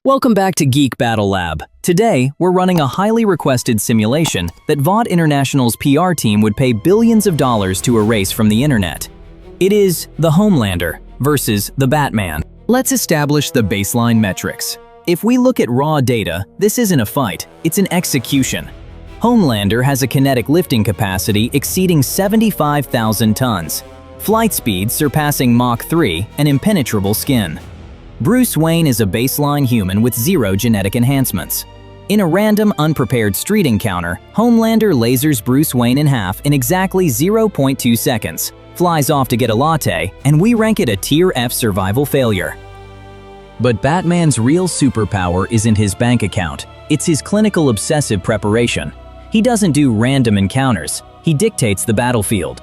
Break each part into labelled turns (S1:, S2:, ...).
S1: Welcome back to Geek Battle Lab. Today, we're running a highly requested simulation that Vought International's PR team would pay billions of dollars to erase from the internet. It is the Homelander versus the Batman. Let's establish the baseline metrics. If we look at raw data, this isn't a fight, it's an execution. Homelander has a kinetic lifting capacity exceeding 75,000 tons, flight speed surpassing Mach 3, and impenetrable skin. Bruce Wayne is a baseline human with zero genetic enhancements. In a random, unprepared street encounter, Homelander lasers Bruce Wayne in half in exactly 0.2 seconds, flies off to get a latte, and we rank it a Tier F survival failure. But Batman's real superpower isn't his bank account, it's his clinical obsessive preparation. He doesn't do random encounters, he dictates the battlefield.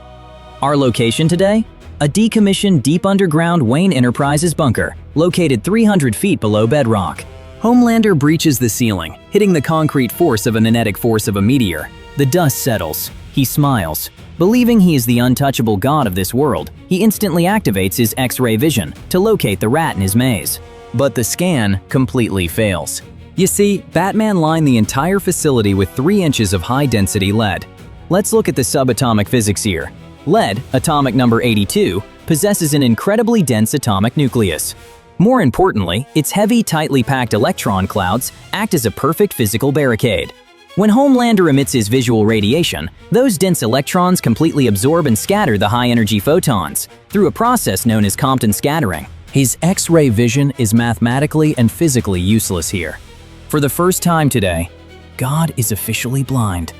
S1: Our location today? A decommissioned deep underground Wayne Enterprises bunker, located 300 feet below bedrock. Homelander breaches the ceiling, hitting the concrete force of a kinetic force of a meteor. The dust settles. He smiles. Believing he is the untouchable god of this world, he instantly activates his X-ray vision to locate the rat in his maze. But the scan completely fails. You see, Batman lined the entire facility with 3 inches of high-density lead. Let's look at the subatomic physics here. Lead, atomic number 82, possesses an incredibly dense atomic nucleus. More importantly, its heavy, tightly packed electron clouds act as a perfect physical barricade. When Homelander emits his visual radiation, those dense electrons completely absorb and scatter the high-energy photons through a process known as Compton scattering. His X-ray vision is mathematically and physically useless here. For the first time today, God is officially blind,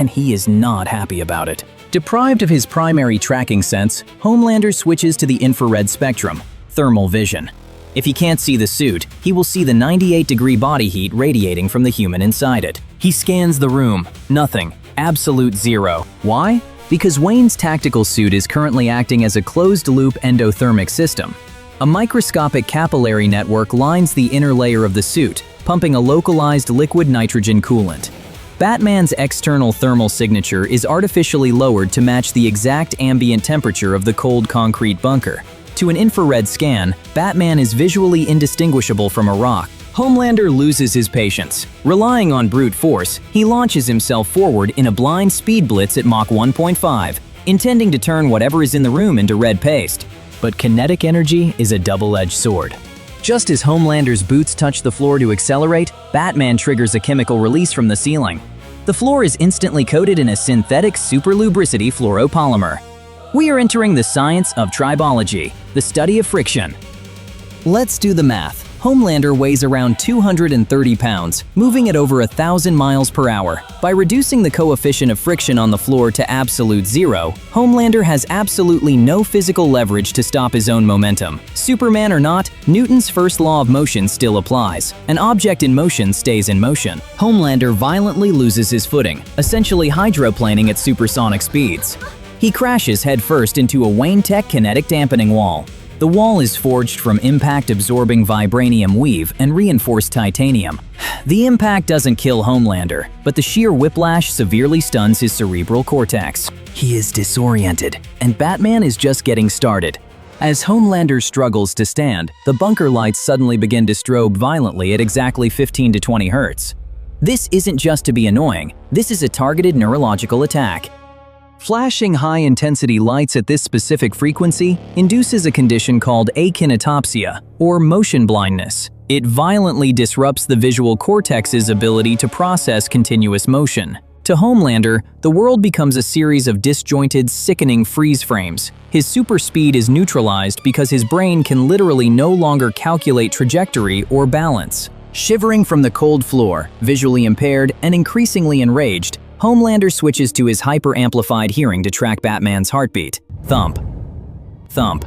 S1: and he is not happy about it. Deprived of his primary tracking sense, Homelander switches to the infrared spectrum, thermal vision. If he can't see the suit, he will see the 98-degree body heat radiating from the human inside it. He scans the room. Nothing. Absolute zero. Why? Because Wayne's tactical suit is currently acting as a closed-loop endothermic system. A microscopic capillary network lines the inner layer of the suit, pumping a localized liquid nitrogen coolant. Batman's external thermal signature is artificially lowered to match the exact ambient temperature of the cold concrete bunker. To an infrared scan, Batman is visually indistinguishable from a rock. Homelander loses his patience. Relying on brute force, he launches himself forward in a blind speed blitz at Mach 1.5, intending to turn whatever is in the room into red paste. But kinetic energy is a double-edged sword. Just as Homelander's boots touch the floor to accelerate, Batman triggers a chemical release from the ceiling. The floor is instantly coated in a synthetic superlubricity fluoropolymer. We are entering the science of tribology, the study of friction. Let's do the math. Homelander weighs around 230 pounds, moving at over 1,000 miles per hour. By reducing the coefficient of friction on the floor to absolute zero, Homelander has absolutely no physical leverage to stop his own momentum. Superman or not, Newton's first law of motion still applies. An object in motion stays in motion. Homelander violently loses his footing, essentially hydroplaning at supersonic speeds. He crashes headfirst into a Wayne Tech kinetic dampening wall. The wall is forged from impact-absorbing vibranium weave and reinforced titanium. The impact doesn't kill Homelander, but the sheer whiplash severely stuns his cerebral cortex. He is disoriented, and Batman is just getting started. As Homelander struggles to stand, the bunker lights suddenly begin to strobe violently at exactly 15 to 20 Hz. This isn't just to be annoying, this is a targeted neurological attack. Flashing high-intensity lights at this specific frequency induces a condition called akinetopsia, or motion blindness. It violently disrupts the visual cortex's ability to process continuous motion. To Homelander, the world becomes a series of disjointed, sickening freeze frames. His super speed is neutralized because his brain can literally no longer calculate trajectory or balance. Shivering from the cold floor, visually impaired and increasingly enraged, Homelander switches to his hyper-amplified hearing to track Batman's heartbeat. Thump. Thump.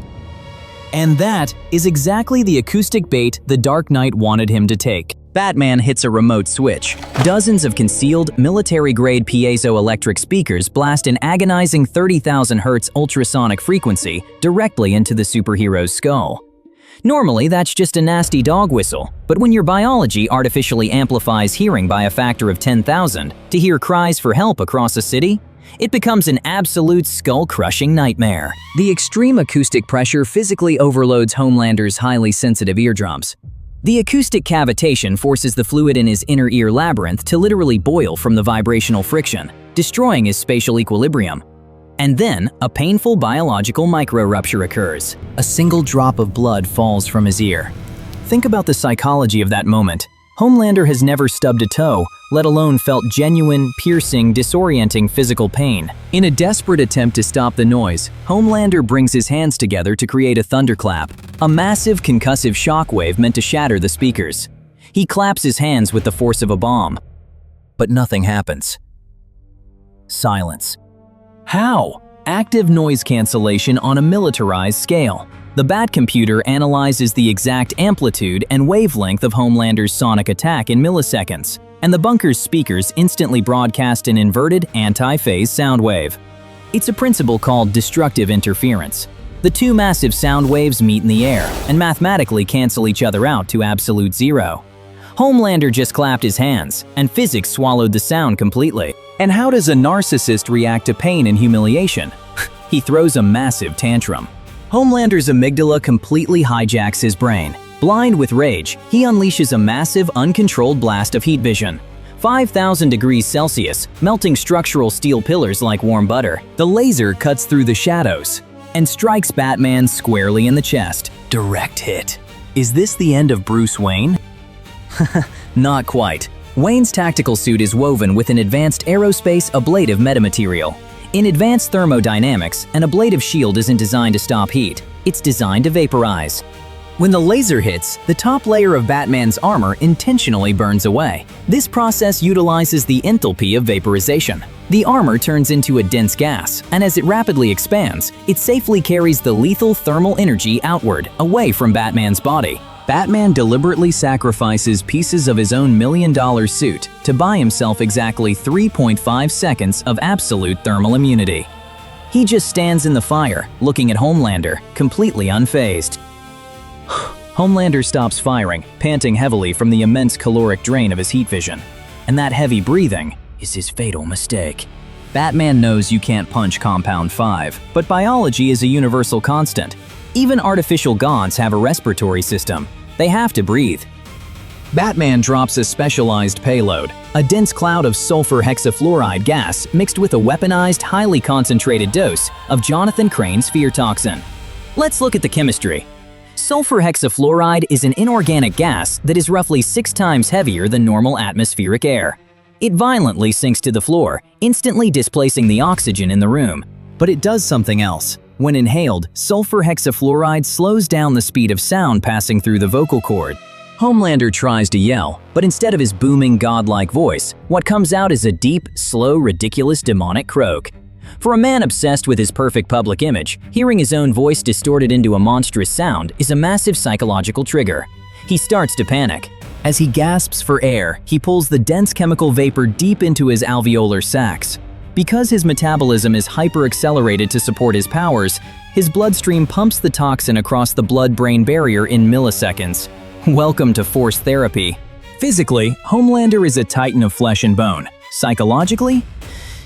S1: And that is exactly the acoustic bait the Dark Knight wanted him to take. Batman hits a remote switch. Dozens of concealed, military-grade piezoelectric speakers blast an agonizing 30,000 Hz ultrasonic frequency directly into the superhero's skull. Normally, that's just a nasty dog whistle, but when your biology artificially amplifies hearing by a factor of 10,000 to hear cries for help across a city, it becomes an absolute skull-crushing nightmare. The extreme acoustic pressure physically overloads Homelander's highly sensitive eardrums. The acoustic cavitation forces the fluid in his inner ear labyrinth to literally boil from the vibrational friction, destroying his spatial equilibrium. And then, a painful biological micro-rupture occurs. A single drop of blood falls from his ear. Think about the psychology of that moment. Homelander has never stubbed a toe, let alone felt genuine, piercing, disorienting physical pain. In a desperate attempt to stop the noise, Homelander brings his hands together to create a thunderclap, a massive concussive shockwave meant to shatter the speakers. He claps his hands with the force of a bomb. But nothing happens. Silence. How? Active noise cancellation on a militarized scale. The Bat computer analyzes the exact amplitude and wavelength of Homelander's sonic attack in milliseconds, and the bunker's speakers instantly broadcast an inverted anti-phase sound wave. It's a principle called destructive interference. The two massive sound waves meet in the air and mathematically cancel each other out to absolute zero. Homelander just clapped his hands, and physics swallowed the sound completely. And how does a narcissist react to pain and humiliation? He throws a massive tantrum. Homelander's amygdala completely hijacks his brain. Blind with rage, he unleashes a massive, uncontrolled blast of heat vision. 5,000 degrees Celsius, melting structural steel pillars like warm butter. The laser cuts through the shadows and strikes Batman squarely in the chest. Direct hit. Is this the end of Bruce Wayne? Not quite. Wayne's tactical suit is woven with an advanced aerospace ablative metamaterial. In advanced thermodynamics, an ablative shield isn't designed to stop heat. It's designed to vaporize. When the laser hits, the top layer of Batman's armor intentionally burns away. This process utilizes the enthalpy of vaporization. The armor turns into a dense gas, and as it rapidly expands, it safely carries the lethal thermal energy outward, away from Batman's body. Batman deliberately sacrifices pieces of his own $1 million suit to buy himself exactly 3.5 seconds of absolute thermal immunity. He just stands in the fire, looking at Homelander, completely unfazed. Homelander stops firing, panting heavily from the immense caloric drain of his heat vision. And that heavy breathing is his fatal mistake. Batman knows you can't punch Compound 5, but biology is a universal constant. Even artificial gods have a respiratory system. They have to breathe. Batman drops a specialized payload, a dense cloud of sulfur hexafluoride gas mixed with a weaponized, highly concentrated dose of Jonathan Crane's fear toxin. Let's look at the chemistry. Sulfur hexafluoride is an inorganic gas that is roughly 6 times heavier than normal atmospheric air. It violently sinks to the floor, instantly displacing the oxygen in the room. But it does something else. When inhaled, sulfur hexafluoride slows down the speed of sound passing through the vocal cord. Homelander tries to yell, but instead of his booming, godlike voice, what comes out is a deep, slow, ridiculous demonic croak. For a man obsessed with his perfect public image, hearing his own voice distorted into a monstrous sound is a massive psychological trigger. He starts to panic. As he gasps for air, he pulls the dense chemical vapor deep into his alveolar sacs. Because his metabolism is hyper-accelerated to support his powers, his bloodstream pumps the toxin across the blood-brain barrier in milliseconds. Welcome to force therapy. Physically, Homelander is a titan of flesh and bone. Psychologically,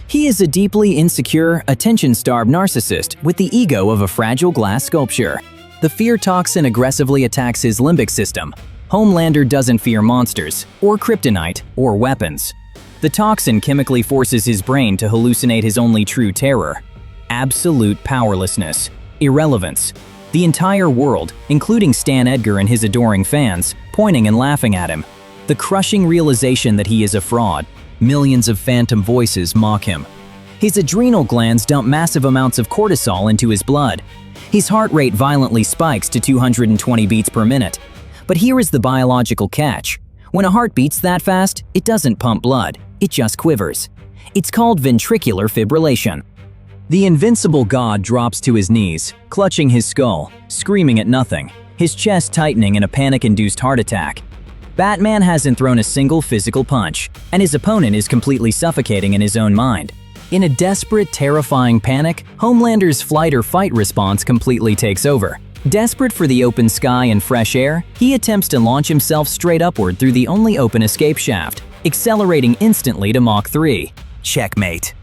S1: he is a deeply insecure, attention-starved narcissist with the ego of a fragile glass sculpture. The fear toxin aggressively attacks his limbic system. Homelander doesn't fear monsters, or kryptonite, or weapons. The toxin chemically forces his brain to hallucinate his only true terror: absolute powerlessness, irrelevance. The entire world, including Stan Edgar and his adoring fans, pointing and laughing at him. The crushing realization that he is a fraud. Millions of phantom voices mock him. His adrenal glands dump massive amounts of cortisol into his blood. His heart rate violently spikes to 220 beats per minute. But here is the biological catch. When a heart beats that fast, it doesn't pump blood, it just quivers. It's called ventricular fibrillation. The invincible god drops to his knees, clutching his skull, screaming at nothing, his chest tightening in a panic-induced heart attack. Batman hasn't thrown a single physical punch, and his opponent is completely suffocating in his own mind. In a desperate, terrifying panic, Homelander's flight-or-fight response completely takes over. Desperate for the open sky and fresh air, he attempts to launch himself straight upward through the only open escape shaft, accelerating instantly to Mach 3. Checkmate.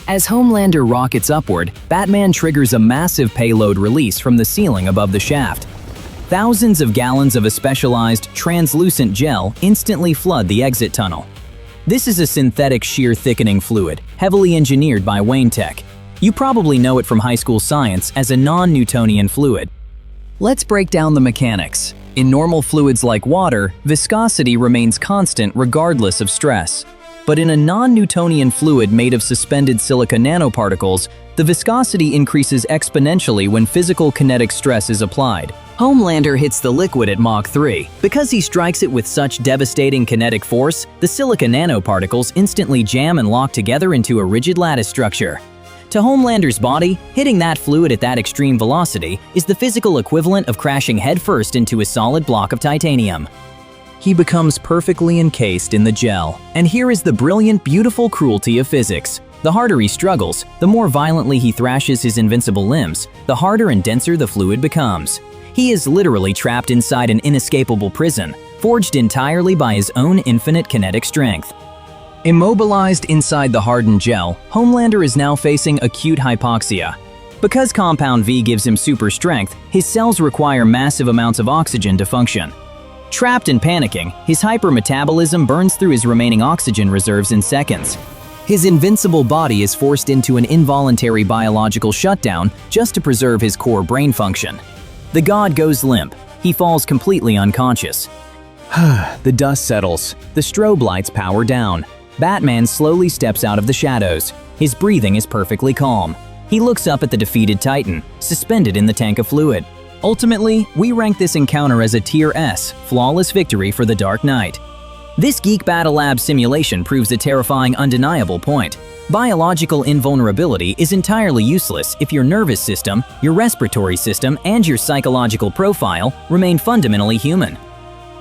S1: As Homelander rockets upward, Batman triggers a massive payload release from the ceiling above the shaft. Thousands of gallons of a specialized, translucent gel instantly flood the exit tunnel. This is a synthetic shear thickening fluid, heavily engineered by Wayne Tech. You probably know it from high school science as a non-newtonian fluid. Let's break down the mechanics. In normal fluids like water, viscosity remains constant regardless of stress. But in a non-Newtonian fluid made of suspended silica nanoparticles, the viscosity increases exponentially when physical kinetic stress is applied. Homelander hits the liquid at Mach 3. Because he strikes it with such devastating kinetic force, the silica nanoparticles instantly jam and lock together into a rigid lattice structure. To Homelander's body, hitting that fluid at that extreme velocity is the physical equivalent of crashing headfirst into a solid block of titanium. He becomes perfectly encased in the gel. And here is the brilliant, beautiful cruelty of physics. The harder he struggles, the more violently he thrashes his invincible limbs, the harder and denser the fluid becomes. He is literally trapped inside an inescapable prison, forged entirely by his own infinite kinetic strength. Immobilized inside the hardened gel, Homelander is now facing acute hypoxia. Because Compound V gives him super strength, his cells require massive amounts of oxygen to function. Trapped and panicking, his hypermetabolism burns through his remaining oxygen reserves in seconds. His invincible body is forced into an involuntary biological shutdown just to preserve his core brain function. The god goes limp. He falls completely unconscious. The dust settles. The strobe lights power down. Batman slowly steps out of the shadows. His breathing is perfectly calm. He looks up at the defeated Titan, suspended in the tank of fluid. Ultimately, we rank this encounter as a Tier S, flawless victory for the Dark Knight. This Geek Battle Lab simulation proves a terrifying, undeniable point. Biological invulnerability is entirely useless if your nervous system, your respiratory system, and your psychological profile remain fundamentally human.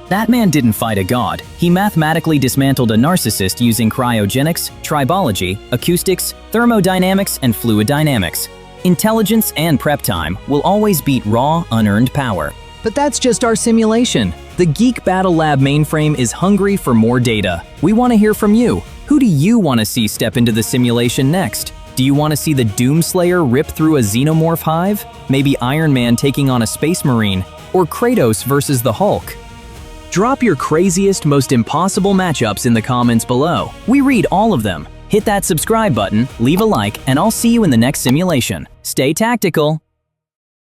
S1: That man didn't fight a god. He mathematically dismantled a narcissist using cryogenics, tribology, acoustics, thermodynamics, and fluid dynamics. Intelligence and prep time will always beat raw, unearned power. But that's just our simulation. The Geek Battle Lab mainframe is hungry for more data. We want to hear from you. Who do you want to see step into the simulation next? Do you want to see the Doomslayer rip through a xenomorph hive? Maybe Iron Man taking on a space marine? Or Kratos versus the Hulk? Drop your craziest, most impossible matchups in the comments below. We read all of them. Hit that subscribe button, leave a like, and I'll see you in the next simulation. Stay tactical.